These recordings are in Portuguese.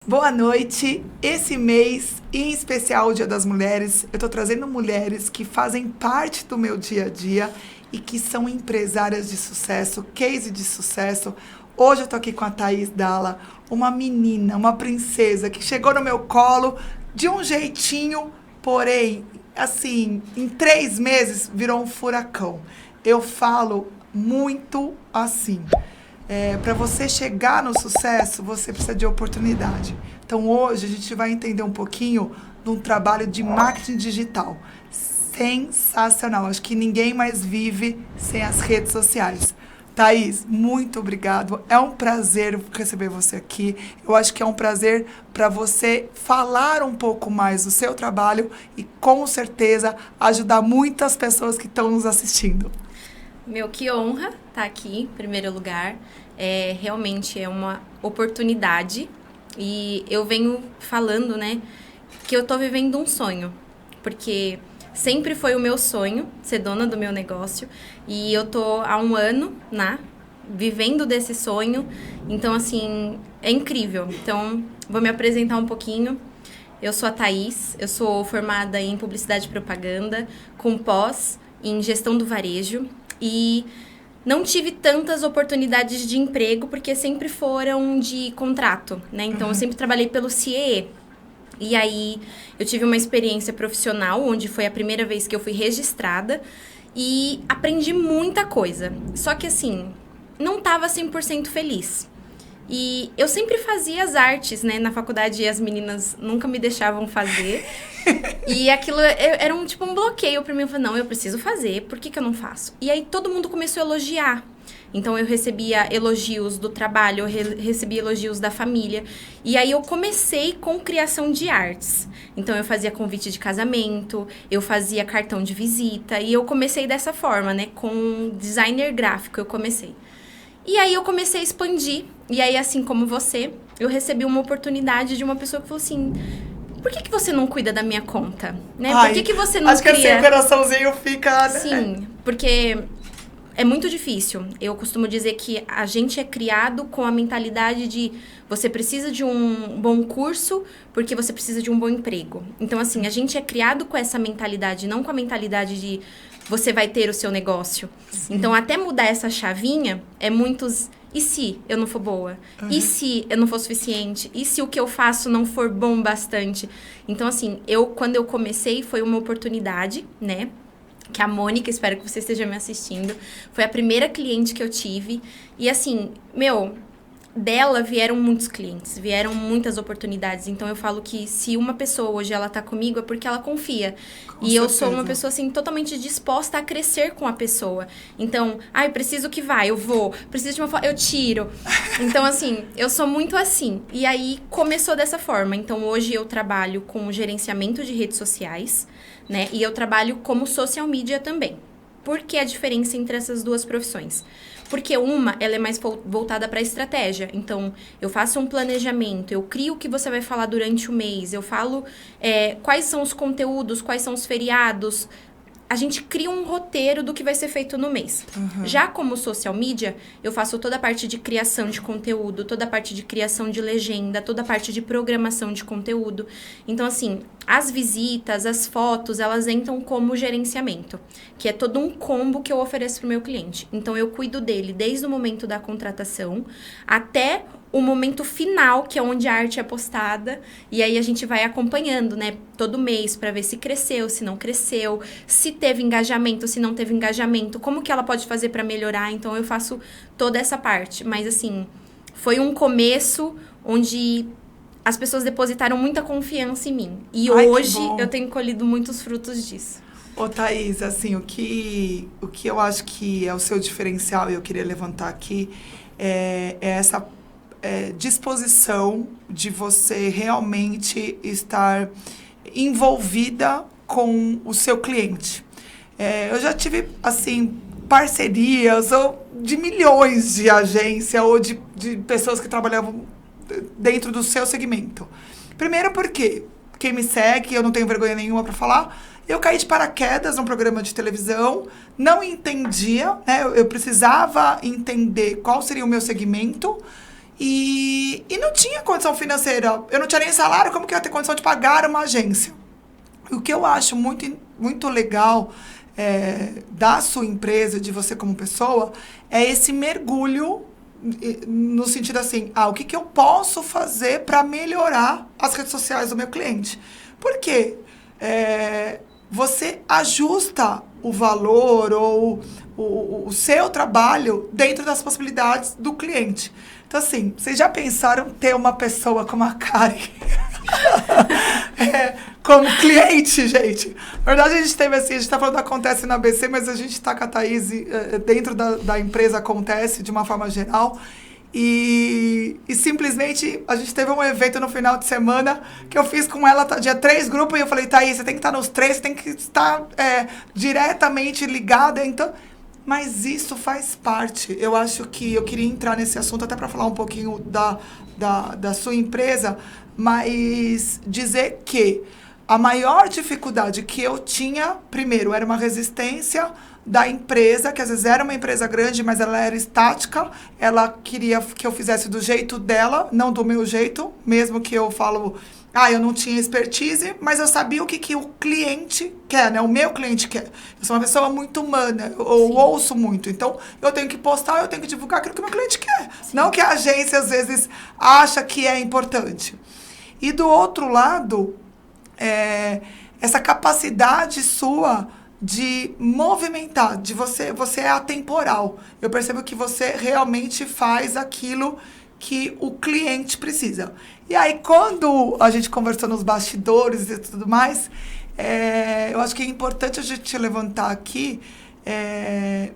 Boa noite. Esse mês, em especial o Dia das Mulheres, eu tô trazendo mulheres que fazem parte do meu dia a dia e que são empresárias de sucesso, case de sucesso. Hoje eu tô aqui com a Thaís Dalla, uma menina, uma princesa que chegou no meu colo de um jeitinho, porém, assim, em 3 meses virou um furacão. Eu falo muito assim. Para você chegar no sucesso, você precisa de oportunidade. Então, hoje, a gente vai entender um pouquinho de um trabalho de marketing digital. Sensacional. Acho que ninguém mais vive sem as redes sociais. Thaís, muito obrigado. É um prazer receber você aqui. Eu acho que é um prazer para você falar um pouco mais do seu trabalho e, com certeza, ajudar muitas pessoas que estão nos assistindo. Meu, que honra estar aqui, em primeiro lugar. Realmente é uma oportunidade e eu venho falando, né, que eu tô vivendo um sonho, porque sempre foi o meu sonho ser dona do meu negócio e eu tô há um ano, né, vivendo desse sonho. Então, assim, é incrível. Então, vou me apresentar um pouquinho. Eu sou a Thaís, eu sou formada em Publicidade e Propaganda, com pós em Gestão do Varejo. E não tive tantas oportunidades de emprego, porque sempre foram de contrato, né? Então, eu sempre trabalhei pelo CIE. E aí, eu tive uma experiência profissional, onde foi a primeira vez que eu fui registrada. E aprendi muita coisa. Só que, assim, não estava 100% feliz. E eu sempre fazia as artes, né? Na faculdade, as meninas nunca me deixavam fazer. E aquilo era um bloqueio pra mim. Eu falei, não, eu preciso fazer, por que eu não faço? E aí todo mundo começou a elogiar. Então eu recebia elogios do trabalho, eu recebia elogios da família. E aí eu comecei com criação de artes. Então eu fazia convite de casamento, eu fazia cartão de visita. E eu comecei dessa forma, né? Com designer gráfico eu comecei. E aí eu comecei a expandir. E aí, assim como você, eu recebi uma oportunidade de uma pessoa que falou assim: por que você não cuida da minha conta? Né? Ai, por que você não acho cria... que assim o coraçãozinho fica... Sim, porque é muito difícil. Eu costumo dizer que a gente é criado com a mentalidade de você precisa de um bom curso porque você precisa de um bom emprego. Então, assim, a gente é criado com essa mentalidade, não com a mentalidade de você vai ter o seu negócio. Sim. Então, até mudar essa chavinha, é muitos... E se eu não for boa? Uhum. E se eu não for suficiente? E se o que eu faço não for bom bastante? Então, assim, quando eu comecei, foi uma oportunidade, né? Que a Mônica, espero que você esteja me assistindo, foi a primeira cliente que eu tive. E, assim, dela vieram muitos clientes, vieram muitas oportunidades. Então, eu falo que se uma pessoa hoje ela tá comigo, é porque ela confia. Com certeza. Eu sou uma pessoa, assim, totalmente disposta a crescer com a pessoa. Então, eu preciso que vá, eu vou. Preciso de uma foto, eu tiro. Então, assim, eu sou muito assim. E aí, começou dessa forma. Então, hoje eu trabalho com gerenciamento de redes sociais, né? E eu trabalho como social media também. Por que a diferença entre essas duas profissões? Porque ela é mais voltada para a estratégia. Então, eu faço um planejamento, eu crio o que você vai falar durante o mês, eu falo quais são os conteúdos, quais são os feriados. A gente cria um roteiro do que vai ser feito no mês. Uhum. Já como social media, eu faço toda a parte de criação de conteúdo, toda a parte de criação de legenda, toda a parte de programação de conteúdo. Então, assim, as visitas, as fotos, elas entram como gerenciamento, que é todo um combo que eu ofereço para o meu cliente. Então, eu cuido dele desde o momento da contratação até o momento final, que é onde a arte é postada, e aí a gente vai acompanhando, né, todo mês para ver se cresceu, se não cresceu, se teve engajamento, se não teve engajamento, como que ela pode fazer para melhorar. Então eu faço toda essa parte, mas assim, foi um começo onde as pessoas depositaram muita confiança em mim, e hoje eu tenho colhido muitos frutos disso. Ô, Thaís, assim, o que eu acho que é o seu diferencial, e eu queria levantar aqui, é essa disposição de você realmente estar envolvida com o seu cliente. Eu já tive, assim, parcerias de milhões de agências ou de pessoas que trabalhavam dentro do seu segmento. Primeiro porque quem me segue, eu não tenho vergonha nenhuma para falar, eu caí de paraquedas num programa de televisão, não entendia, né? Eu precisava entender qual seria o meu segmento. E não tinha condição financeira. Eu não tinha nem salário, como que eu ia ter condição de pagar uma agência? O que eu acho muito legal da sua empresa, de você como pessoa, é esse mergulho no sentido assim, o que eu posso fazer para melhorar as redes sociais do meu cliente? Por quê? Você ajusta o valor ou o seu trabalho dentro das possibilidades do cliente. Então, assim, vocês já pensaram ter uma pessoa como a Karen como cliente, gente? Na verdade, a gente teve assim, a gente tá falando do Acontece na ABC, mas a gente tá com a Thaís dentro da empresa Acontece, de uma forma geral. E simplesmente a gente teve um evento no final de semana que eu fiz com ela, tinha 3 grupos, e eu falei, Thaís, você tem que estar nos 3, você tem que estar diretamente ligada, então... Mas isso faz parte. Eu acho que eu queria entrar nesse assunto até para falar um pouquinho da sua empresa, mas dizer que a maior dificuldade que eu tinha, primeiro, era uma resistência da empresa, que às vezes era uma empresa grande, mas ela era estática. Ela queria que eu fizesse do jeito dela, não do meu jeito, mesmo que eu falo... eu não tinha expertise, mas eu sabia o que o cliente quer, né? O meu cliente quer. Eu sou uma pessoa muito humana, eu ouço muito. Então, eu tenho que postar, eu tenho que divulgar aquilo que o meu cliente quer. Sim. Não que a agência, às vezes, acha que é importante. E do outro lado, essa capacidade sua de movimentar, de você é atemporal. Eu percebo que você realmente faz aquilo que o cliente precisa. E aí, quando a gente conversou nos bastidores e tudo mais, eu acho que é importante a gente levantar aqui,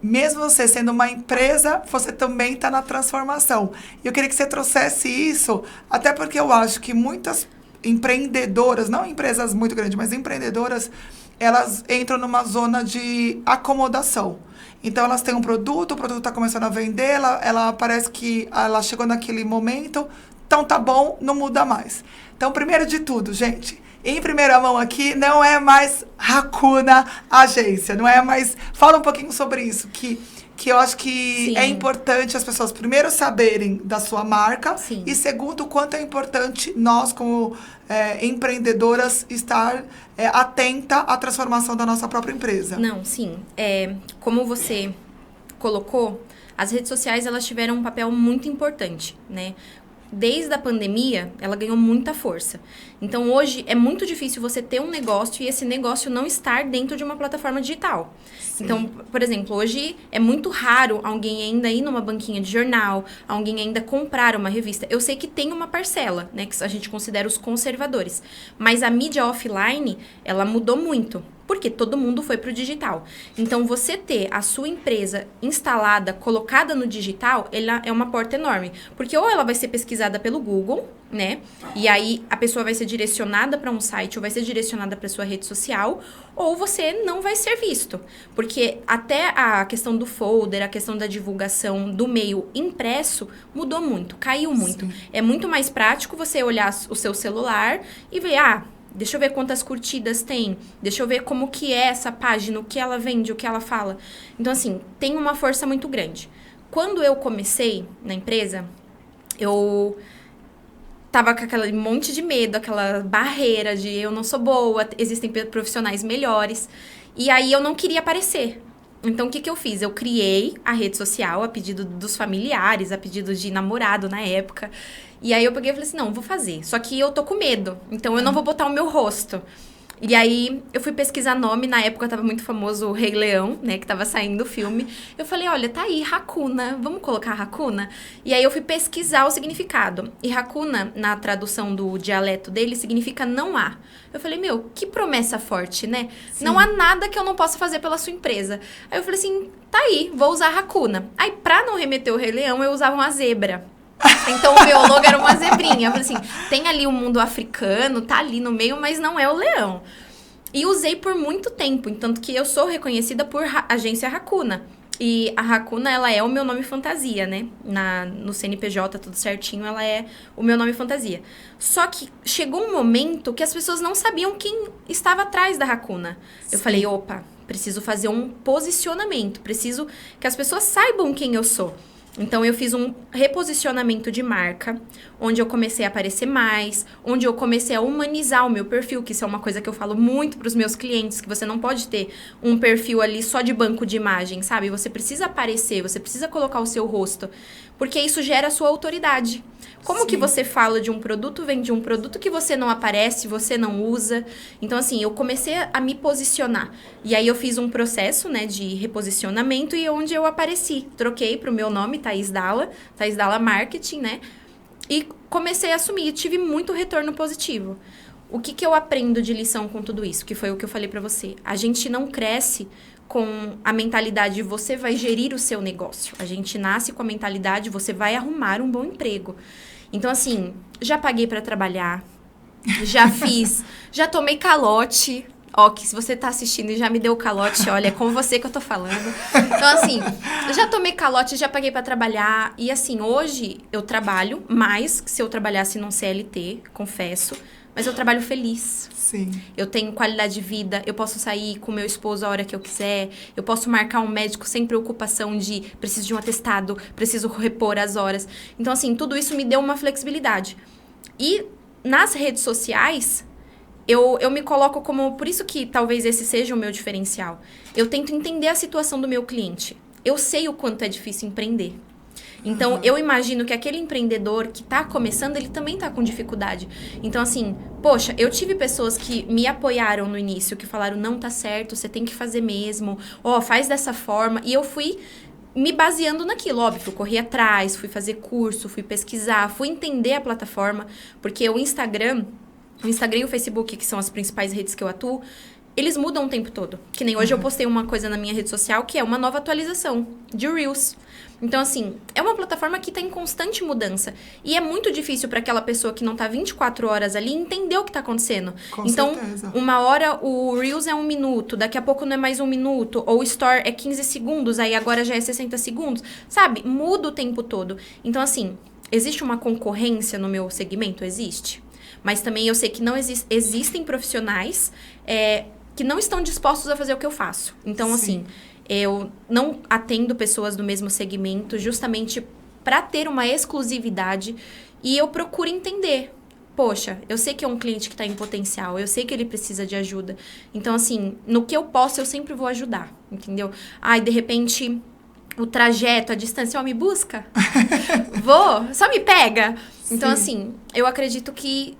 mesmo você sendo uma empresa, você também está na transformação. E eu queria que você trouxesse isso, até porque eu acho que muitas empreendedoras, não empresas muito grandes, mas empreendedoras, elas entram numa zona de acomodação. Então, elas têm um produto, o produto está começando a vender, ela parece que ela chegou naquele momento, então tá bom, não muda mais. Então, primeiro de tudo, gente, em primeira mão aqui, não é mais Hakuna Agência, não é mais... Fala um pouquinho sobre isso, que eu acho que Sim. é importante as pessoas, primeiro, saberem da sua marca, Sim. e segundo, o quanto é importante nós, como empreendedoras, estar atenta à transformação da nossa própria empresa. Não, sim. Como você colocou, as redes sociais, elas tiveram um papel muito importante, né? Desde a pandemia, ela ganhou muita força. Então, hoje, é muito difícil você ter um negócio e esse negócio não estar dentro de uma plataforma digital. Sim. Então, por exemplo, hoje é muito raro alguém ainda ir numa banquinha de jornal, alguém ainda comprar uma revista. Eu sei que tem uma parcela, né, que a gente considera os conservadores. Mas a mídia offline, ela mudou muito. Porque todo mundo foi pro digital. Então, você ter a sua empresa instalada, colocada no digital, ela é uma porta enorme. Porque ou ela vai ser pesquisada pelo Google, né? E aí, a pessoa vai ser direcionada para um site ou vai ser direcionada para sua rede social, ou você não vai ser visto. Porque até a questão do folder, a questão da divulgação do meio impresso mudou muito, caiu muito. Sim. É muito mais prático você olhar o seu celular e ver, deixa eu ver quantas curtidas tem. Deixa eu ver como que é essa página, o que ela vende, o que ela fala. Então, assim, tem uma força muito grande. Quando eu comecei na empresa, eu tava com aquele monte de medo, aquela barreira de eu não sou boa, existem profissionais melhores. E aí, eu não queria aparecer. Então, o que eu fiz? Eu criei a rede social a pedido dos familiares, a pedido de namorado na época. E aí eu peguei e falei assim, não, vou fazer. Só que eu tô com medo, então eu não vou botar o meu rosto. E aí eu fui pesquisar nome, na época tava muito famoso o Rei Leão, né, que tava saindo o filme. Eu falei, olha, tá aí, Hakuna, vamos colocar Hakuna? E aí eu fui pesquisar o significado. E Hakuna, na tradução do dialeto dele, significa não há. Eu falei, que promessa forte, né? Sim. Não há nada que eu não possa fazer pela sua empresa. Aí eu falei assim, tá aí, vou usar Hakuna. Aí pra não remeter o Rei Leão, eu usava uma zebra. Então, o meu logo era uma zebrinha. Eu falei assim, tem ali o mundo africano, tá ali no meio, mas não é o leão. E usei por muito tempo, tanto que eu sou reconhecida por agência Hakuna. E a Hakuna, ela é o meu nome fantasia, né? No CNPJ, tudo certinho, ela é o meu nome fantasia. Só que chegou um momento que as pessoas não sabiam quem estava atrás da Hakuna. Eu falei, opa, preciso fazer um posicionamento, preciso que as pessoas saibam quem eu sou. Então, eu fiz um reposicionamento de marca, onde eu comecei a aparecer mais, onde eu comecei a humanizar o meu perfil, que isso é uma coisa que eu falo muito para os meus clientes, que você não pode ter um perfil ali só de banco de imagem, sabe? Você precisa aparecer, você precisa colocar o seu rosto, porque isso gera a sua autoridade. Como que você fala de um produto, vende um produto que você não aparece, você não usa? Então, assim, eu comecei a me posicionar. E aí, eu fiz um processo, né, de reposicionamento e onde eu apareci. Troquei pro meu nome, Thaís Dalla Marketing, né? E comecei a assumir. E tive muito retorno positivo. O que eu aprendo de lição com tudo isso? Que foi o que eu falei pra você. A gente não cresce com a mentalidade de você vai gerir o seu negócio. A gente nasce com a mentalidade de você vai arrumar um bom emprego. Então, assim, já paguei pra trabalhar, já fiz, já tomei calote. Ó, que se você tá assistindo e já me deu calote, olha, é com você que eu tô falando. Então, assim, já tomei calote, já paguei pra trabalhar. E, assim, hoje eu trabalho mais que se eu trabalhasse num CLT, confesso. Mas eu trabalho feliz. Sim. Eu tenho qualidade de vida, eu posso sair com meu esposo a hora que eu quiser, eu posso marcar um médico sem preocupação de preciso de um atestado, preciso repor as horas. Então, assim, tudo isso me deu uma flexibilidade. E nas redes sociais, eu me coloco como... Por isso que talvez esse seja o meu diferencial. Eu tento entender a situação do meu cliente. Eu sei o quanto é difícil empreender. Então, eu imagino que aquele empreendedor que tá começando, ele também tá com dificuldade. Então, assim, poxa, eu tive pessoas que me apoiaram no início, que falaram, não, tá certo, você tem que fazer mesmo, faz dessa forma. E eu fui me baseando naquilo, óbvio, eu corri atrás, fui fazer curso, fui pesquisar, fui entender a plataforma, porque o Instagram e o Facebook, que são as principais redes que eu atuo, eles mudam o tempo todo. Que nem hoje eu postei uma coisa na minha rede social, que é uma nova atualização de Reels. Então, assim, é uma plataforma que está em constante mudança. E é muito difícil para aquela pessoa que não está 24 horas ali entender o que está acontecendo. Com então, certeza. uma hora o Reels é 1 minuto, daqui a pouco não é mais 1 minuto, ou o Store é 15 segundos, aí agora já é 60 segundos. Sabe? Muda o tempo todo. Então, assim, existe uma concorrência no meu segmento? Existe. Mas também eu sei que não existem profissionais que não estão dispostos a fazer o que eu faço. Então, Sim. assim... Eu não atendo pessoas do mesmo segmento justamente para ter uma exclusividade e eu procuro entender. Poxa, eu sei que é um cliente que está em potencial, eu sei que ele precisa de ajuda. Então, assim, no que eu posso, eu sempre vou ajudar, entendeu? De repente, o trajeto, a distância, me busca? Vou, só me pega. Sim. Então, assim, eu acredito que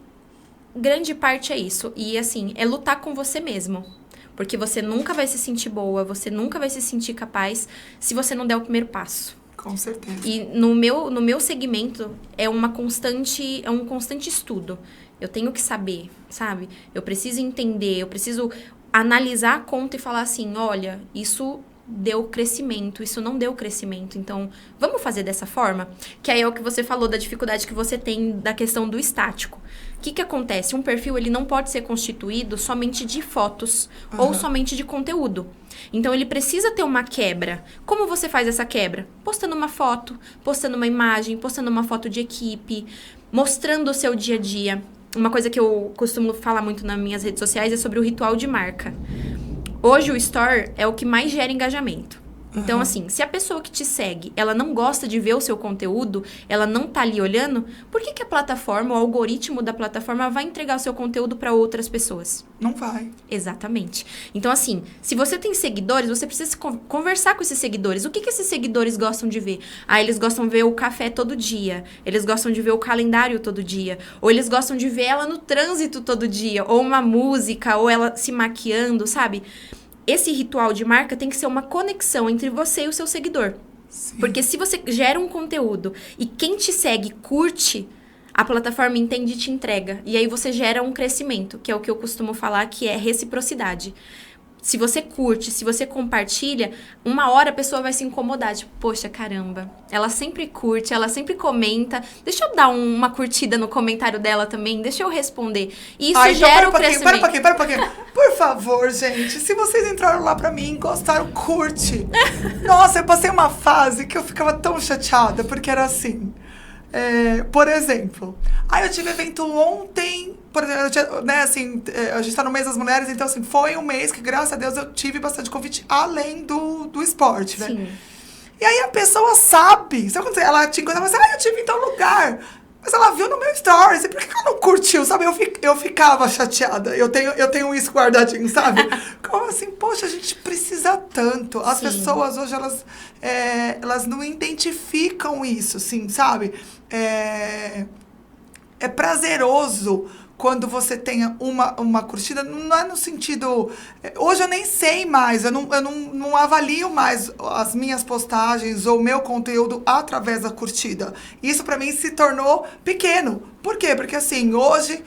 grande parte é isso. E, assim, é lutar com você mesmo. Porque você nunca vai se sentir boa, você nunca vai se sentir capaz se você não der o primeiro passo. Com certeza. E no meu segmento é um constante estudo. Eu tenho que saber, sabe? Eu preciso entender, eu preciso analisar a conta e falar assim, olha, isso deu crescimento, isso não deu crescimento. Então, vamos fazer dessa forma? Que aí é o que você falou da dificuldade que você tem da questão do estático. O que acontece? Um perfil ele não pode ser constituído somente de fotos ou somente de conteúdo. Então, ele precisa ter uma quebra. Como você faz essa quebra? Postando uma foto, postando uma imagem, postando uma foto de equipe, mostrando o seu dia a dia. Uma coisa que eu costumo falar muito nas minhas redes sociais é sobre o ritual de marca. Hoje, o Store é o que mais gera engajamento. Então, assim, se a pessoa que te segue, ela não gosta de ver o seu conteúdo, ela não tá ali olhando, por que a plataforma, o algoritmo da plataforma vai entregar o seu conteúdo para outras pessoas? Não vai. Exatamente. Então, assim, se você tem seguidores, você precisa conversar com esses seguidores. O que esses seguidores gostam de ver? Eles gostam de ver o café todo dia. Eles gostam de ver o calendário todo dia. Ou eles gostam de ver ela no trânsito todo dia. Ou uma música, ou ela se maquiando, sabe? Esse ritual de marca tem que ser uma conexão entre você e o seu seguidor. Sim. Porque se você gera um conteúdo e quem te segue curte, a plataforma entende e te entrega. E aí você gera um crescimento, que é o que eu costumo falar, que é reciprocidade. Se você curte, se você compartilha, uma hora a pessoa vai se incomodar. Tipo, poxa, caramba, ela sempre curte, ela sempre comenta. Deixa eu dar uma curtida no comentário dela também, deixa eu responder. E isso gera o crescimento. Pera um pouquinho. Por favor, gente, se vocês entraram lá pra mim, gostaram, curte. Nossa, eu passei uma fase que eu ficava tão chateada, porque era assim... por exemplo, eu tive evento ontem, por exemplo, né, assim, a gente tá no mês das mulheres, então assim, foi um mês que, graças a Deus, eu tive bastante convite além do esporte, né? Sim. E aí a pessoa sabe. Sabe quando ela te encontra e fala assim, eu tive em tal lugar. Mas ela viu no meu stories. E por que ela não curtiu, sabe? Eu ficava chateada. Eu tenho isso guardadinho, sabe? Como assim, poxa, a gente precisa tanto. As pessoas hoje, elas não identificam isso, assim, sabe? É prazeroso quando você tem uma curtida, não é no sentido... Hoje eu nem sei mais, eu não avalio mais as minhas postagens ou o meu conteúdo através da curtida. Isso pra mim se tornou pequeno. Por quê? Porque assim, hoje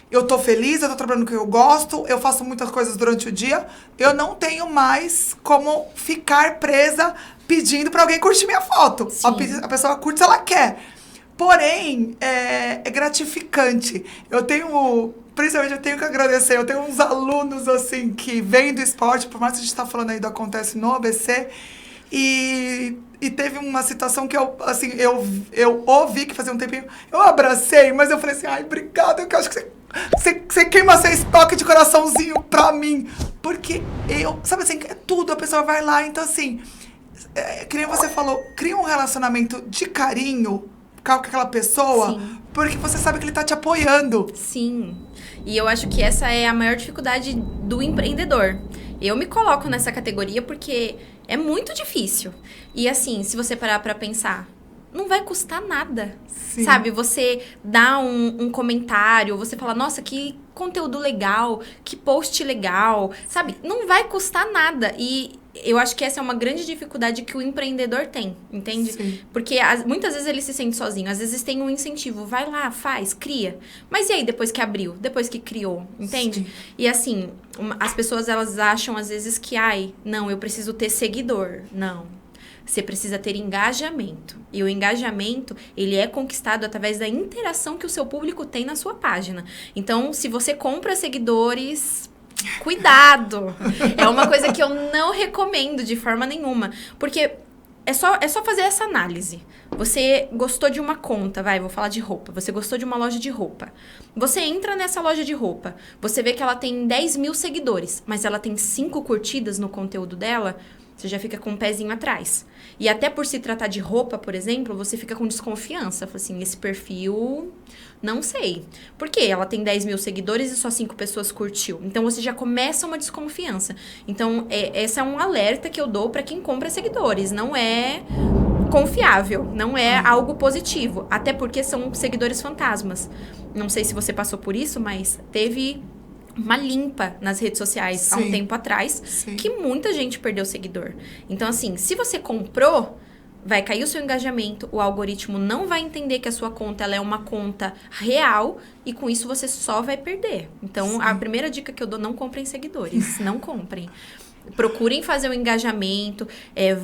eu tô feliz, eu tô trabalhando com o que eu gosto, eu faço muitas coisas durante o dia, eu não tenho mais como ficar presa pedindo pra alguém curtir minha foto. A pessoa curte se ela quer. Porém, é gratificante. Principalmente eu tenho que agradecer, eu tenho uns alunos, assim, que vêm do esporte, por mais que a gente está falando aí do Acontece no ABC, e teve uma situação que eu ouvi que fazia um tempinho, eu abracei, mas eu falei assim, ai, obrigada, eu acho que você queima seu estoque de coraçãozinho pra mim. Porque sabe assim, é tudo, a pessoa vai lá, então assim, que nem você falou, cria um relacionamento de carinho com aquela pessoa, porque você sabe que ele tá te apoiando. Sim. E eu acho que essa é a maior dificuldade do empreendedor. Eu me coloco nessa categoria porque é muito difícil. E assim, se você parar pra pensar, não vai custar nada. Sim. Sabe? Você dá um comentário, você fala, nossa, que conteúdo legal, que post legal, sabe? Não vai custar nada. E eu acho que essa é uma grande dificuldade que o empreendedor tem, entende? Sim. Porque muitas vezes ele se sente sozinho, às vezes tem um incentivo, vai lá, faz, cria. Mas e aí, depois que abriu, depois que criou, entende? Sim. E assim, as pessoas, elas acham às vezes que, não, eu preciso ter seguidor. Não. Você precisa ter engajamento. E o engajamento, ele é conquistado através da interação que o seu público tem na sua página. Então, se você compra seguidores... Cuidado! É uma coisa que eu não recomendo de forma nenhuma. Porque é só fazer essa análise. Você gostou de uma conta, vou falar de roupa. Você gostou de uma loja de roupa. Você entra nessa loja de roupa. Você vê que ela tem 10 mil seguidores, mas ela tem 5 curtidas no conteúdo dela. Você já fica com um pezinho atrás. E até por se tratar de roupa, por exemplo, você fica com desconfiança. Fala assim, esse perfil, não sei. Por quê? Ela tem 10 mil seguidores e só 5 pessoas curtiu. Então, você já começa uma desconfiança. Então, esse é um alerta que eu dou para quem compra seguidores. Não é confiável, não é algo positivo. Até porque são seguidores fantasmas. Não sei se você passou por isso, mas teve... uma limpa nas redes sociais há um tempo atrás, que muita gente perdeu seguidor. Então, assim, se você comprou, vai cair o seu engajamento, o algoritmo não vai entender que a sua conta ela é uma conta real e com isso você só vai perder. Então, a primeira dica que eu dou, não comprem seguidores, não comprem. Procurem fazer o engajamento,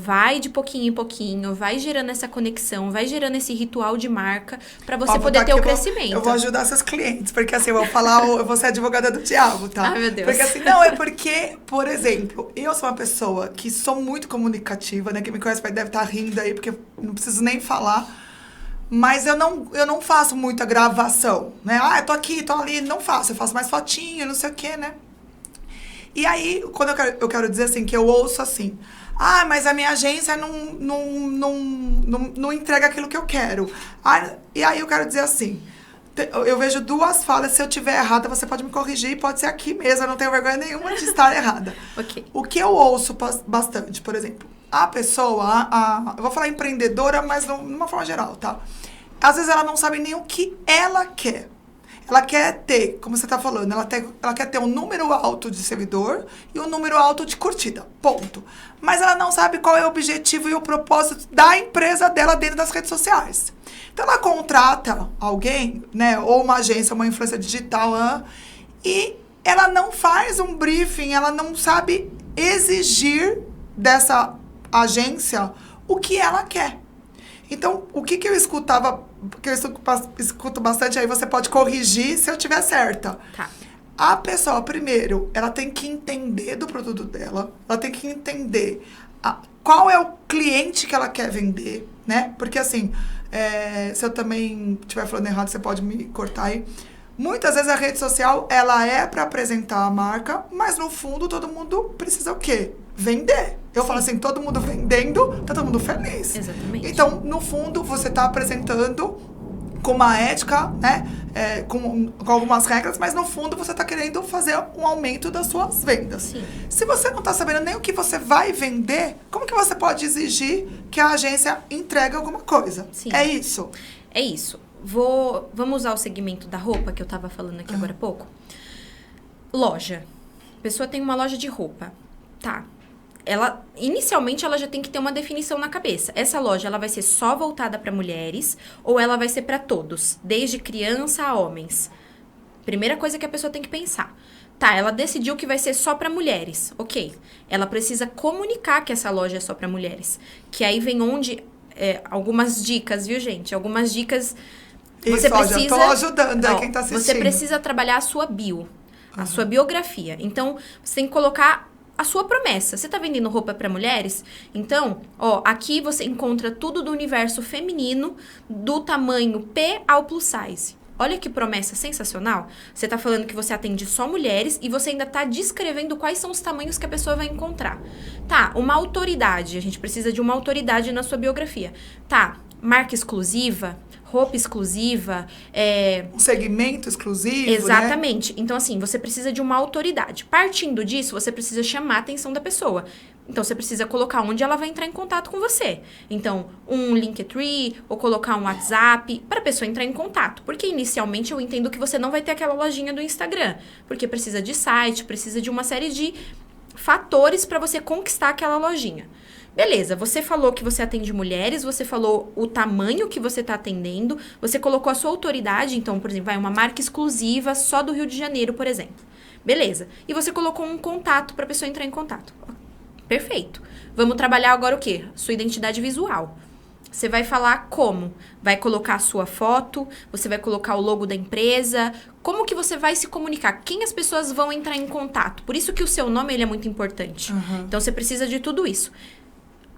vai de pouquinho em pouquinho, vai gerando essa conexão, vai gerando esse ritual de marca pra você poder ter o crescimento. Eu vou ajudar seus clientes, porque assim, eu vou ser advogada do diabo, tá? Ai, meu Deus. Porque assim, não, é porque, por exemplo, eu sou uma pessoa que sou muito comunicativa, né? Quem me conhece deve estar rindo aí, porque não preciso nem falar. Mas eu não faço muita gravação, né? Eu tô aqui, tô ali, não faço. Eu faço mais fotinho, não sei o quê, né? E aí, quando eu quero dizer assim, que eu ouço assim, mas a minha agência não entrega aquilo que eu quero. E aí eu quero dizer assim, eu vejo duas falas, se eu tiver errada, você pode me corrigir, pode ser aqui mesmo, eu não tenho vergonha nenhuma de estar errada. Okay. O que eu ouço bastante, por exemplo, a pessoa, eu vou falar empreendedora, mas numa forma geral, tá? Às vezes ela não sabe nem o que ela quer. Ela quer ter, como você está falando, ela quer ter um número alto de seguidor e um número alto de curtida, ponto. Mas ela não sabe qual é o objetivo e o propósito da empresa dela dentro das redes sociais. Então, ela contrata alguém, né, ou uma agência, uma influência digital, e ela não faz um briefing, ela não sabe exigir dessa agência o que ela quer. Então, o que eu escutava, que eu escuto bastante, aí você pode corrigir se eu tiver certa. Tá. A pessoa, primeiro, ela tem que entender do produto dela, ela tem que entender qual é o cliente que ela quer vender, né? Porque, assim, se eu também estiver falando errado, você pode me cortar aí. Muitas vezes a rede social, ela é para apresentar a marca, mas no fundo todo mundo precisa o quê? Vender. Eu falo assim, todo mundo vendendo, tá todo mundo feliz. Exatamente. Então, no fundo, você tá apresentando com uma ética, né? Com algumas regras, mas no fundo você tá querendo fazer um aumento das suas vendas. Sim. Se você não tá sabendo nem o que você vai vender, como que você pode exigir que a agência entregue alguma coisa? Sim. É isso. É isso. Vamos usar o segmento da roupa que eu tava falando aqui agora há pouco. Loja. A pessoa tem uma loja de roupa. Tá. Inicialmente, ela já tem que ter uma definição na cabeça. Essa loja, ela vai ser só voltada para mulheres ou ela vai ser para todos, desde criança a homens? Primeira coisa que a pessoa tem que pensar. Tá, ela decidiu que vai ser só para mulheres. Ok. Ela precisa comunicar que essa loja é só para mulheres. Que aí vem algumas dicas, viu, gente? Algumas dicas. Você precisa. Já tô ajudando aí quem tá assistindo. Você precisa trabalhar a sua bio, a sua biografia. Então, você tem que colocar a sua promessa. Você tá vendendo roupa para mulheres? Então, aqui você encontra tudo do universo feminino, do tamanho P ao plus size. Olha que promessa sensacional. Você tá falando que você atende só mulheres e você ainda tá descrevendo quais são os tamanhos que a pessoa vai encontrar. Tá, uma autoridade. A gente precisa de uma autoridade na sua biografia. Tá, marca exclusiva, roupa exclusiva, um segmento exclusivo, exatamente. Né? Então, assim, você precisa de uma autoridade. Partindo disso, você precisa chamar a atenção da pessoa. Então, você precisa colocar onde ela vai entrar em contato com você. Então, um Linktree ou colocar um WhatsApp para a pessoa entrar em contato. Porque, inicialmente, eu entendo que você não vai ter aquela lojinha do Instagram. Porque precisa de site, precisa de uma série de fatores para você conquistar aquela lojinha. Beleza, você falou que você atende mulheres, você falou o tamanho que você está atendendo, você colocou a sua autoridade, então, por exemplo, vai uma marca exclusiva só do Rio de Janeiro, por exemplo. Beleza. E você colocou um contato para a pessoa entrar em contato. Perfeito. Vamos trabalhar agora o quê? Sua identidade visual. Você vai falar como? Vai colocar a sua foto, você vai colocar o logo da empresa. Como que você vai se comunicar? Quem as pessoas vão entrar em contato? Por isso que o seu nome ele é muito importante. Então, você precisa de tudo isso.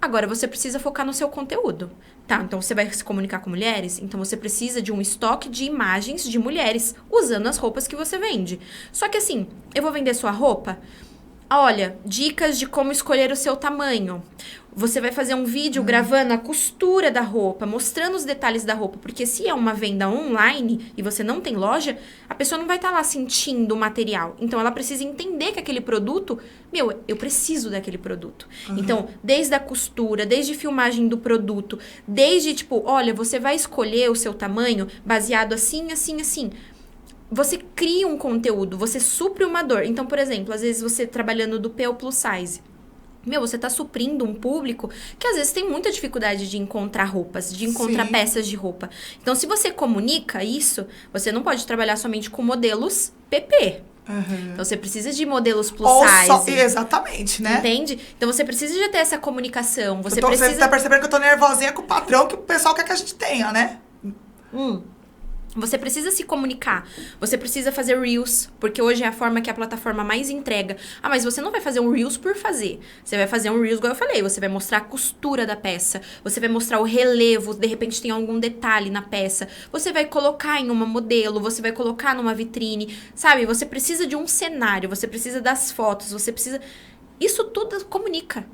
Agora, você precisa focar no seu conteúdo, tá? Então, você vai se comunicar com mulheres, então você precisa de um estoque de imagens de mulheres usando as roupas que você vende. Só que assim, eu vou vender sua roupa? Olha, dicas de como escolher o seu tamanho. Você vai fazer um vídeo gravando a costura da roupa, mostrando os detalhes da roupa. Porque se é uma venda online e você não tem loja, a pessoa não vai estar lá sentindo o material. Então, ela precisa entender que aquele produto... eu preciso daquele produto. Então, desde a costura, desde filmagem do produto, desde, olha, você vai escolher o seu tamanho baseado assim, assim, assim. Você cria um conteúdo, você supre uma dor. Então, por exemplo, às vezes você trabalhando do P ao plus size. Você tá suprindo um público que às vezes tem muita dificuldade de encontrar roupas, de encontrar peças de roupa. Então, se você comunica isso, você não pode trabalhar somente com modelos PP. Então, você precisa de modelos plus size. Exatamente, né? Entende? Então, você precisa de ter essa comunicação. Você tá percebendo que eu tô nervosinha com o patrão, que o pessoal quer que a gente tenha, né? Você precisa se comunicar. Você precisa fazer Reels, porque hoje é a forma que a plataforma mais entrega. Ah, mas você não vai fazer um Reels por fazer. Você vai fazer um Reels, igual eu falei, você vai mostrar a costura da peça, você vai mostrar o relevo, de repente tem algum detalhe na peça, você vai colocar em uma modelo, você vai colocar numa vitrine, sabe? Você precisa de um cenário, você precisa das fotos, você precisa... Isso tudo comunica.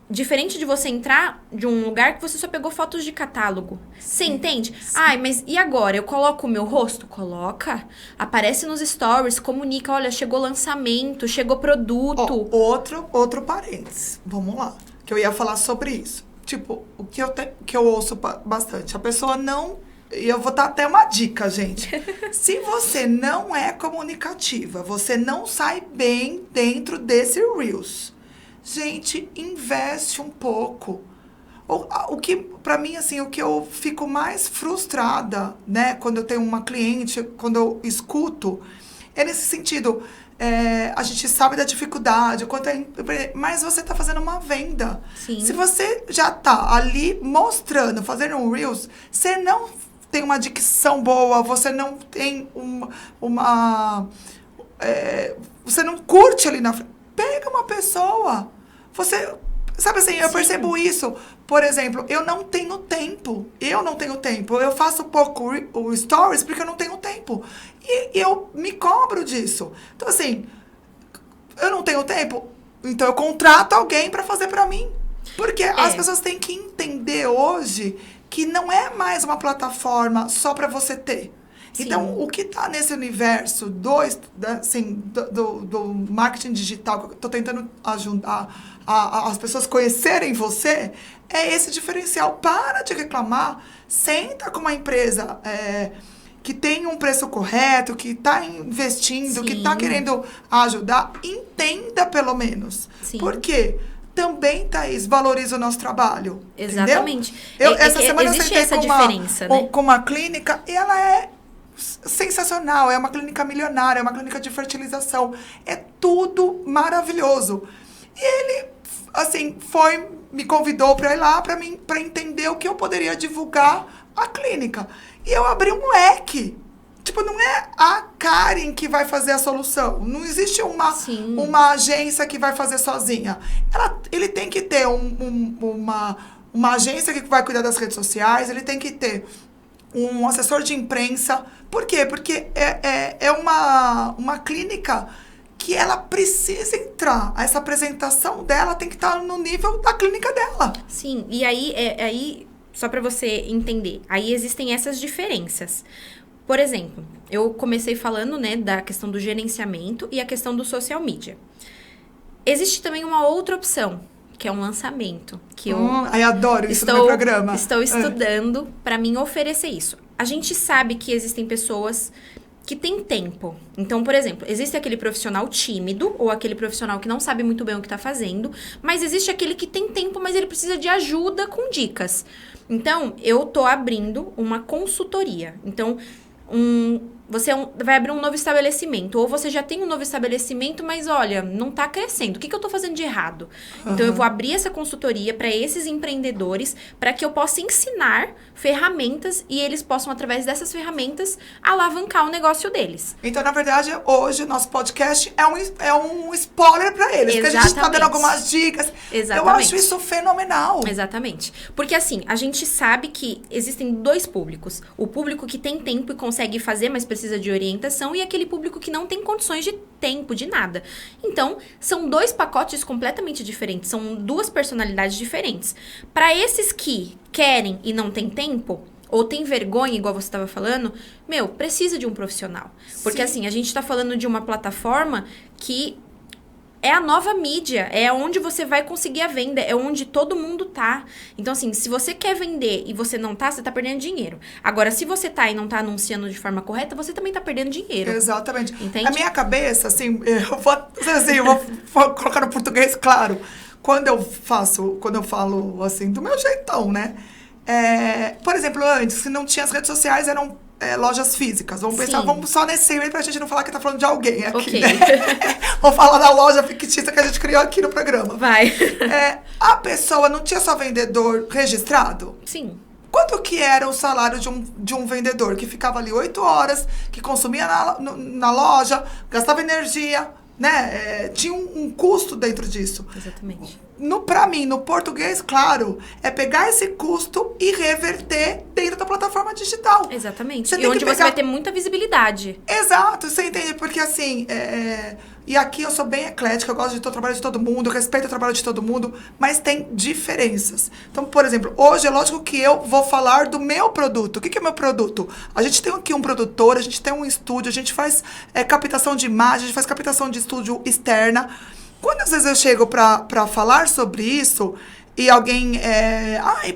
Diferente de você entrar de um lugar que você só pegou fotos de catálogo. Você entende? Ai, mas e agora? Eu coloco o meu rosto? Coloca. Aparece nos stories, comunica. Olha, chegou lançamento, chegou produto. Outro parênteses. Vamos lá. Que eu ia falar sobre isso. O que eu ouço bastante. A pessoa não... E eu vou dar até uma dica, gente. Se você não é comunicativa, você não sai bem dentro desse Reels... Gente, investe um pouco. O que, pra mim, assim, o que eu fico mais frustrada, né, quando eu tenho uma cliente, quando eu escuto, é nesse sentido, a gente sabe da dificuldade, mas você tá fazendo uma venda. Sim. Se você já tá ali mostrando, fazendo um Reels, você não tem uma dicção boa, você não tem você não curte ali na frente. Pega uma pessoa. Você, sabe assim, eu percebo isso. Por exemplo, eu não tenho tempo. Eu faço pouco o stories porque eu não tenho tempo. E eu me cobro disso. Então, assim, eu não tenho tempo. Então eu contrato alguém para fazer para mim. Porque as pessoas têm que entender hoje que não é mais uma plataforma só para você ter. Sim. Então, o que está nesse universo do marketing digital, que eu estou tentando ajudar as pessoas conhecerem você, é esse diferencial. Para de reclamar, senta com uma empresa que tem um preço correto, que está investindo, que está querendo ajudar, entenda pelo menos. Sim. Por quê? Também, Thaís, valoriza o nosso trabalho. Exatamente. Essa semana eu sentei essa diferença, né? com uma clínica e ela é sensacional. É uma clínica milionária, é uma clínica de fertilização. É tudo maravilhoso. E ele, assim, me convidou para ir lá para entender o que eu poderia divulgar a clínica. E eu abri um leque. Tipo, não é a Karen que vai fazer a solução. Não existe uma agência que vai fazer sozinha. Ele tem que ter uma agência que vai cuidar das redes sociais, ele tem que ter um assessor de imprensa. Por quê? Porque é uma clínica que ela precisa entrar. Essa apresentação dela tem que estar no nível da clínica dela. Sim, e aí só para você entender, aí existem essas diferenças. Por exemplo, eu comecei falando, né, da questão do gerenciamento e a questão do social media. Existe também uma outra opção, que é um lançamento, que eu adoro isso no meu programa. Estou estudando para mim oferecer isso. A gente sabe que existem pessoas que têm tempo. Então, por exemplo, existe aquele profissional tímido ou aquele profissional que não sabe muito bem o que está fazendo, mas existe aquele que tem tempo, mas ele precisa de ajuda com dicas. Então, eu tô abrindo uma consultoria. Então, você vai abrir um novo estabelecimento, ou você já tem um novo estabelecimento, mas olha, não está crescendo. O que eu estou fazendo de errado? Então, eu vou abrir essa consultoria para esses empreendedores, para que eu possa ensinar ferramentas e eles possam, através dessas ferramentas, alavancar o negócio deles. Então, na verdade, hoje o nosso podcast é um spoiler para eles, porque a gente está dando algumas dicas. Exatamente. Eu acho isso fenomenal. Exatamente. Porque, assim, a gente sabe que existem dois públicos. O público que tem tempo e consegue fazer, mas precisa de orientação, e aquele público que não tem condições de tempo, de nada. Então, são dois pacotes completamente diferentes, são duas personalidades diferentes. Para esses que querem e não têm tempo, ou tem vergonha, igual você estava falando, precisa de um profissional. Porque, assim, a gente está falando de uma plataforma que é a nova mídia, é onde você vai conseguir a venda, é onde todo mundo tá. Então, assim, se você quer vender e você não tá, você tá perdendo dinheiro. Agora, se você tá e não tá anunciando de forma correta, você também tá perdendo dinheiro. Exatamente. Entende? A minha cabeça, assim, eu vou colocar no português, claro. Quando eu falo, assim, do meu jeitão, né? Por exemplo, antes, se não tinha as redes sociais, eram lojas físicas. Vamos só nesse e-mail pra gente não falar que tá falando de alguém aqui, okay. Né? Vamos falar da loja fictícia que a gente criou aqui no programa. Vai. A pessoa não tinha só vendedor registrado? Sim. Quanto que era o salário de um vendedor que ficava ali 8 horas, que consumia na loja, gastava energia, né? Tinha um custo dentro disso. Exatamente. Pra mim, no português, claro, é pegar esse custo e reverter dentro da plataforma digital. Exatamente. E onde você vai ter muita visibilidade. Exato, você entende? Porque assim, e aqui eu sou bem eclética, eu gosto do trabalho de todo mundo, eu respeito o trabalho de todo mundo, mas tem diferenças. Então, por exemplo, hoje é lógico que eu vou falar do meu produto. O que é meu produto? A gente tem aqui um produtor, a gente tem um estúdio, a gente faz captação de imagem, a gente faz captação de estúdio externa. Quando às vezes eu chego para falar sobre isso e alguém,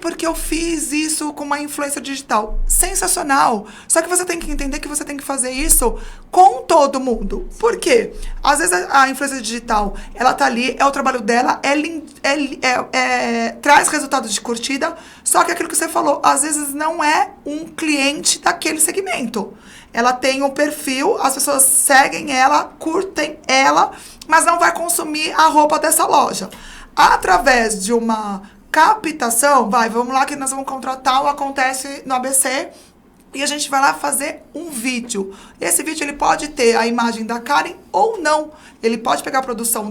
porque eu fiz isso com uma influência digital. Sensacional. Só que você tem que entender que você tem que fazer isso com todo mundo. Por quê? Às vezes a influência digital, ela tá ali, é o trabalho dela, traz resultados de curtida, só que aquilo que você falou, às vezes não é um cliente daquele segmento. Ela tem um perfil, as pessoas seguem ela, curtem ela, mas não vai consumir a roupa dessa loja. Através de uma captação, vamos lá que nós vamos contratar, acontece no ABC, e a gente vai lá fazer um vídeo. Esse vídeo ele pode ter a imagem da Karen ou não. Ele pode pegar a produção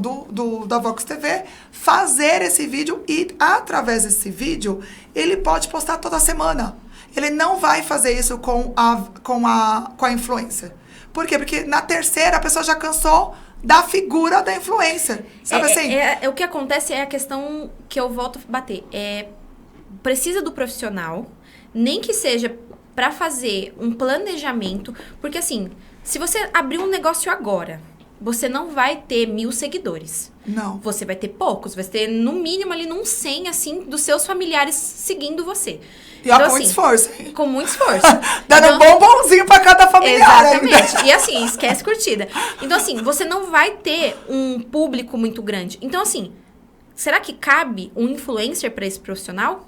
da Vox TV, fazer esse vídeo e, através desse vídeo, ele pode postar toda semana. Ele não vai fazer isso com a influencer. Por quê? Porque na terceira a pessoa já cansou da figura da influencer. Sabe assim? O que acontece é a questão que eu volto a bater. Precisa do profissional, nem que seja para fazer um planejamento, porque assim, se você abrir um negócio agora, você não vai ter 1.000 seguidores. Não. Você vai ter poucos, vai ter no mínimo ali num 100, assim, dos seus familiares seguindo você. E então, com muito esforço, hein? Com muito esforço. Dando um bombonzinho pra cada familiar. Exatamente. Ainda. E assim, esquece curtida. Então assim, você não vai ter um público muito grande. Então assim, será que cabe um influencer para esse profissional?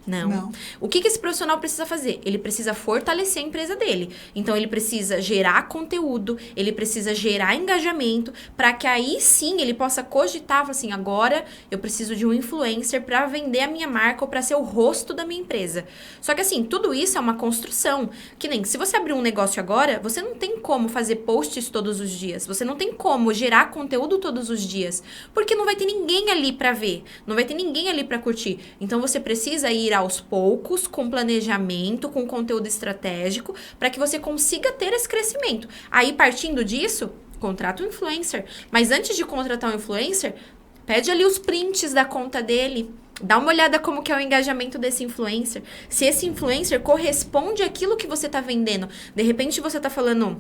Não. O que esse profissional precisa fazer? Ele precisa fortalecer a empresa dele. Então, ele precisa gerar conteúdo, ele precisa gerar engajamento, para que aí sim ele possa cogitar, assim, agora eu preciso de um influencer para vender a minha marca ou para ser o rosto da minha empresa. Só que assim, tudo isso é uma construção. Que nem, se você abrir um negócio agora, você não tem como fazer posts todos os dias. Você não tem como gerar conteúdo todos os dias. Porque não vai ter ninguém ali para ver. Não vai ter ninguém ali para curtir. Então, você precisa ir aos poucos, com planejamento, com conteúdo estratégico, para que você consiga ter esse crescimento. Aí, partindo disso, contrata um influencer. Mas antes de contratar um influencer, pede ali os prints da conta dele. Dá uma olhada como que é o engajamento desse influencer. Se esse influencer corresponde àquilo que você está vendendo. De repente, você está falando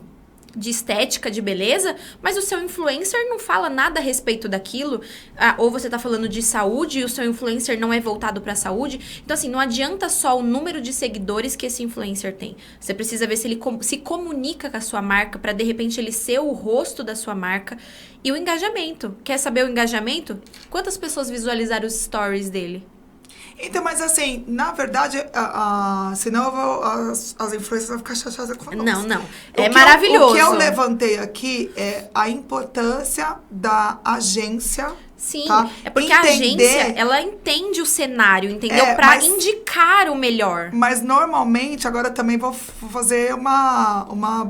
de estética, de beleza, mas o seu influencer não fala nada a respeito daquilo, ou você tá falando de saúde e o seu influencer não é voltado pra saúde. Então, assim, não adianta só o número de seguidores que esse influencer tem. Você precisa ver se ele se comunica com a sua marca pra, de repente, ele ser o rosto da sua marca. E o engajamento. Quer saber o engajamento? Quantas pessoas visualizaram os stories dele? Então, mas assim, na verdade, senão as influências vão ficar chateadas com nós. Não. É maravilhoso. O que eu levantei aqui é a importância da agência. Sim, tá? É porque a agência, ela entende o cenário, entendeu? Pra indicar o melhor. Mas normalmente, agora também vou fazer uma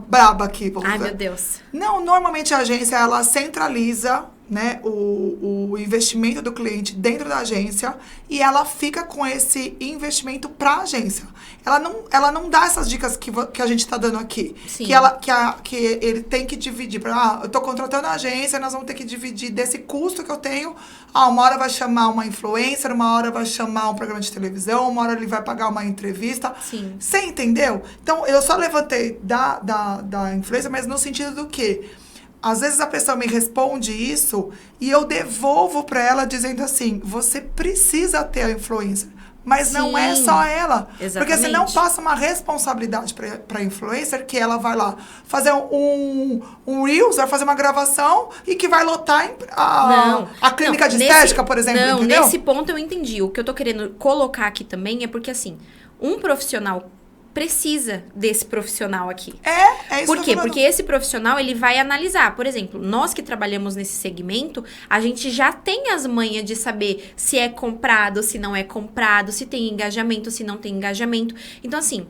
braba aqui. Ai, meu Deus. Não, normalmente a agência, ela centraliza, né, o investimento do cliente dentro da agência e ela fica com esse investimento para a agência. Ela não dá essas dicas que a gente está dando aqui. Sim. Que ele tem que dividir. Eu estou contratando a agência, nós vamos ter que dividir desse custo que eu tenho. Uma hora vai chamar uma influencer, uma hora vai chamar um programa de televisão, uma hora ele vai pagar uma entrevista. Sim. Você entendeu? Então, eu só levantei da influencer, mas no sentido do quê? Às vezes a pessoa me responde isso e eu devolvo para ela dizendo assim, você precisa ter a influencer, mas não é só ela. Exatamente. Porque senão passa uma responsabilidade para a influencer que ela vai lá fazer um Reels, vai fazer uma gravação e que vai lotar a clínica de estética, por exemplo, entendeu? Nesse ponto eu entendi. O que eu tô querendo colocar aqui também é porque, assim, um profissional precisa desse profissional aqui. É isso. Por quê? Porque esse profissional, ele vai analisar. Por exemplo, nós que trabalhamos nesse segmento, a gente já tem as manhas de saber se é comprado, se não é comprado, se tem engajamento, se não tem engajamento. Então, assim,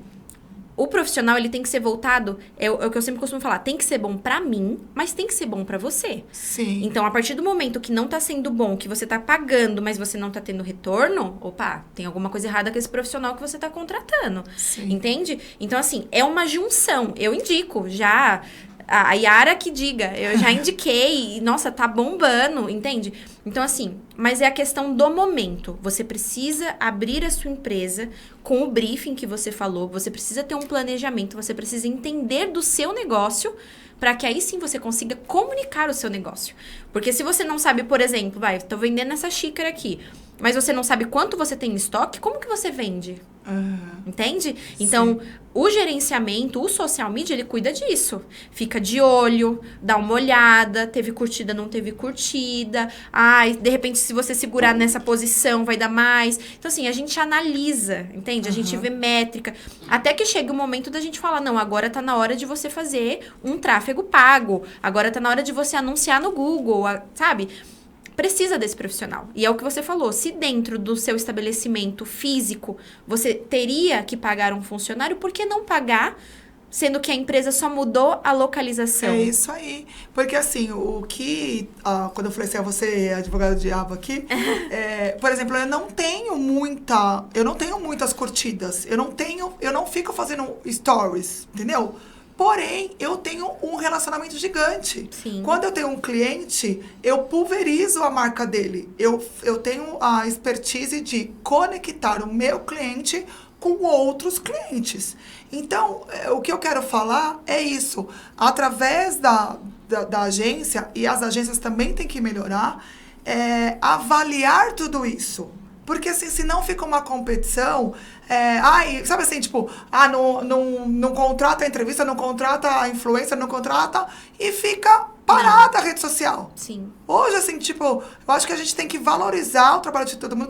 o profissional, ele tem que ser voltado, é o que eu sempre costumo falar, tem que ser bom pra mim, mas tem que ser bom pra você. Sim. Então, a partir do momento que não tá sendo bom, que você tá pagando, mas você não tá tendo retorno, opa, tem alguma coisa errada com esse profissional que você tá contratando. Sim. Entende? Então, assim, é uma junção. Eu indico, já... A Yara que diga, eu já indiquei, e, nossa, tá bombando, entende? Então, assim, mas é a questão do momento. Você precisa abrir a sua empresa com o briefing que você falou, você precisa ter um planejamento, você precisa entender do seu negócio para que aí sim você consiga comunicar o seu negócio. Porque se você não sabe, por exemplo, tô vendendo essa xícara aqui, mas você não sabe quanto você tem em estoque, como que você vende? Entende? Então, o gerenciamento, o social media, ele cuida disso. Fica de olho, dá uma olhada, teve curtida, não teve curtida. De repente, se você segurar nessa posição, vai dar mais. Então, assim, a gente analisa, entende? A gente vê métrica. Até que chega o momento da gente falar, não, agora tá na hora de você fazer um tráfego pago. Agora tá na hora de você anunciar no Google, sabe? Precisa desse profissional. E é o que você falou, se dentro do seu estabelecimento físico você teria que pagar um funcionário, por que não pagar, sendo que a empresa só mudou a localização? É isso aí. Porque assim, quando eu falei assim, você é advogado do diabo aqui, por exemplo, eu não tenho muitas curtidas. Eu não fico fazendo stories, entendeu? Porém, eu tenho um relacionamento gigante. Sim. Quando eu tenho um cliente, eu pulverizo a marca dele. Eu tenho a expertise de conectar o meu cliente com outros clientes. Então, o que eu quero falar é isso. Através da agência, e as agências também têm que melhorar, avaliar tudo isso. Porque, assim, se não fica uma competição... sabe assim, tipo... não contrata a entrevista, não contrata a influencer, não contrata... E fica parada a rede social. Sim. Hoje, assim, tipo... Eu acho que a gente tem que valorizar o trabalho de todo mundo.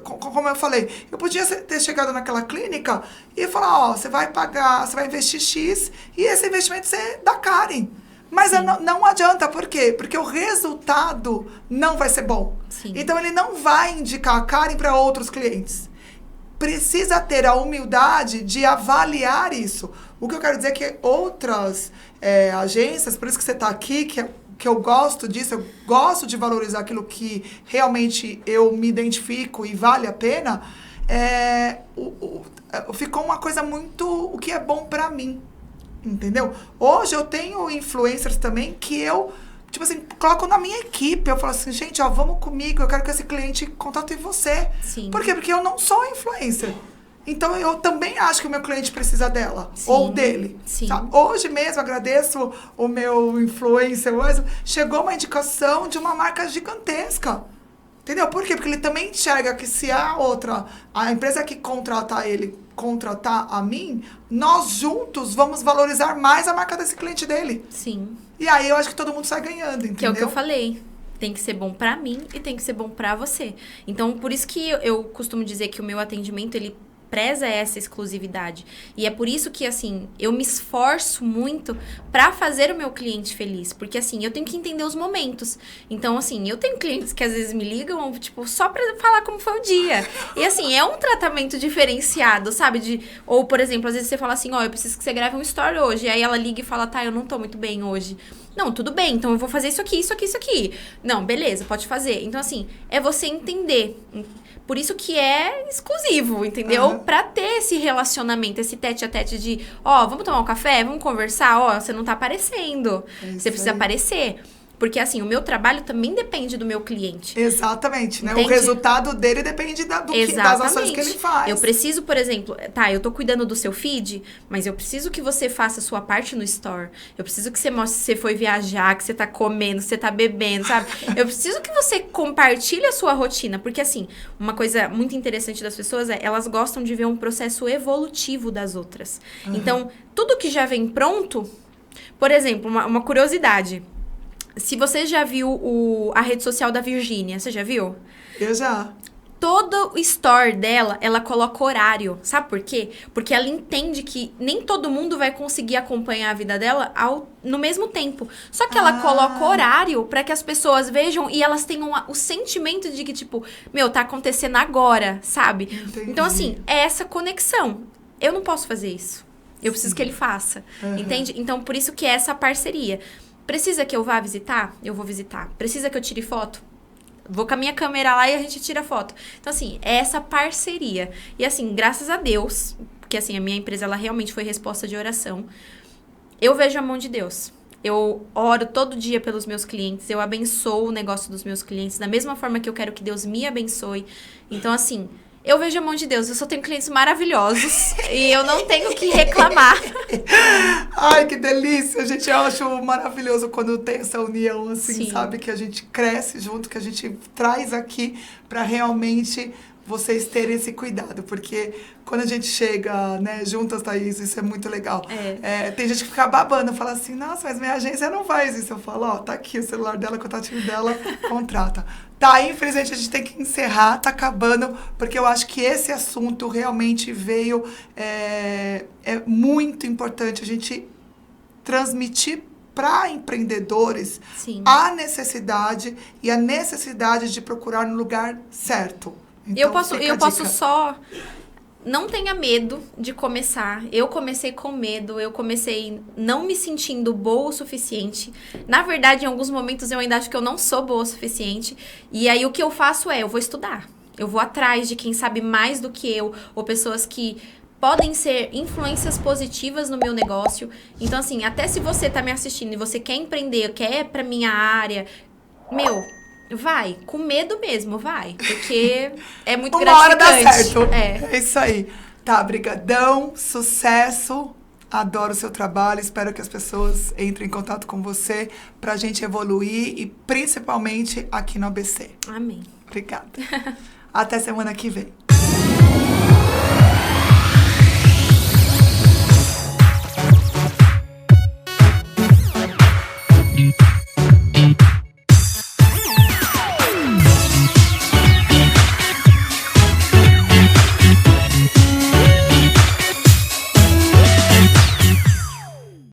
Como eu falei, eu podia ter chegado naquela clínica e falar, você vai pagar, você vai investir X... E esse investimento é da Karen. Mas não adianta, por quê? Porque o resultado não vai ser bom. Sim. Então, ele não vai indicar a Karen para outros clientes. Precisa ter a humildade de avaliar isso. O que eu quero dizer é que outras agências, por isso que você está aqui, que eu gosto disso, eu gosto de valorizar aquilo que realmente eu me identifico e vale a pena, ficou uma coisa muito... O que é bom para mim. Entendeu? Hoje eu tenho influencers também que eu, tipo assim, coloco na minha equipe. Eu falo assim, gente, vamos comigo, eu quero que esse cliente contate você. Sim. Por quê? Porque eu não sou influencer. Então, eu também acho que o meu cliente precisa dela. Sim. Ou dele. Sim. Tá? Hoje mesmo, agradeço o meu influencer. Chegou uma indicação de uma marca gigantesca. Entendeu? Por quê? Porque ele também enxerga que se a empresa que contratar ele, contratar a mim, nós juntos vamos valorizar mais a marca desse cliente dele. Sim. E aí eu acho que todo mundo sai ganhando, entendeu? Que é o que eu falei. Tem que ser bom pra mim e tem que ser bom pra você. Então, por isso que eu costumo dizer que o meu atendimento, ele preza essa exclusividade. E é por isso que, assim, eu me esforço muito pra fazer o meu cliente feliz. Porque, assim, eu tenho que entender os momentos. Então, assim, eu tenho clientes que às vezes me ligam, tipo, só pra falar como foi o dia. E, assim, é um tratamento diferenciado, sabe? Ou, por exemplo, às vezes você fala assim, eu preciso que você grave um story hoje. E aí ela liga e fala, eu não tô muito bem hoje. Não, tudo bem, então eu vou fazer isso aqui, isso aqui, isso aqui. Não, beleza, pode fazer. Então, assim, é você entender. Por isso que é exclusivo, entendeu? Uhum. Pra ter esse relacionamento, esse tete-a-tete de, vamos tomar um café, vamos conversar, você não tá aparecendo. Você precisa aparecer. Porque, assim, o meu trabalho também depende do meu cliente. Exatamente, né? Entende? O resultado dele depende das ações que ele faz. Eu preciso, por exemplo, eu tô cuidando do seu feed, mas eu preciso que você faça a sua parte no store. Eu preciso que você mostre que você foi viajar, que você tá comendo, que você tá bebendo, sabe? Eu preciso que você compartilhe a sua rotina. Porque, assim, uma coisa muito interessante das pessoas elas gostam de ver um processo evolutivo das outras. Uhum. Então, tudo que já vem pronto... Por exemplo, uma curiosidade... Se você já viu a rede social da Virgínia, você já viu? Eu já. Todo o store dela, ela coloca horário. Sabe por quê? Porque ela entende que nem todo mundo vai conseguir acompanhar a vida dela no mesmo tempo. Só que ela coloca horário para que as pessoas vejam e elas tenham o sentimento de que, tipo, tá acontecendo agora, sabe? Entendi. Então, assim, é essa conexão. Eu não posso fazer isso. Eu preciso que ele faça. Uhum. Entende? Então, por isso que é essa parceria. Precisa que eu vá visitar? Eu vou visitar. Precisa que eu tire foto? Vou com a minha câmera lá e a gente tira foto. Então, assim, é essa parceria. E, assim, graças a Deus, porque, assim, a minha empresa, ela realmente foi resposta de oração. Eu vejo a mão de Deus. Eu oro todo dia pelos meus clientes. Eu abençoo o negócio dos meus clientes da mesma forma que eu quero que Deus me abençoe. Então, assim... Eu vejo a mão de Deus, eu só tenho clientes maravilhosos e eu não tenho o que reclamar. Ai, que delícia, gente, eu acho maravilhoso quando tem essa união, assim, Sim. Sabe? Que a gente cresce junto, que a gente traz aqui para realmente vocês terem esse cuidado, porque quando a gente chega, né, juntas, Thaís, isso é muito legal. Tem gente que fica babando, fala assim, nossa, mas minha agência não faz isso. Eu falo, tá aqui o celular dela, o contatinho dela, contrata. Tá, infelizmente a gente tem que encerrar, tá acabando, porque eu acho que esse assunto realmente veio, é muito importante a gente transmitir para empreendedores Sim. a necessidade e a necessidade de procurar no lugar certo. Então, eu posso só... Não tenha medo de começar. Eu comecei com medo, eu comecei não me sentindo boa o suficiente. Na verdade, em alguns momentos eu ainda acho que eu não sou boa o suficiente. E aí o que eu faço eu vou estudar. Eu vou atrás de quem sabe mais do que eu, ou pessoas que podem ser influências positivas no meu negócio. Então, assim, até se você tá me assistindo e você quer empreender, quer pra minha área, vai, com medo mesmo, vai. Porque é muito gratificante. Uma hora dá certo. É isso aí. Tá, brigadão, sucesso. Adoro o seu trabalho, espero que as pessoas entrem em contato com você pra gente evoluir e principalmente aqui no ABC. Amém. Obrigada. Até semana que vem.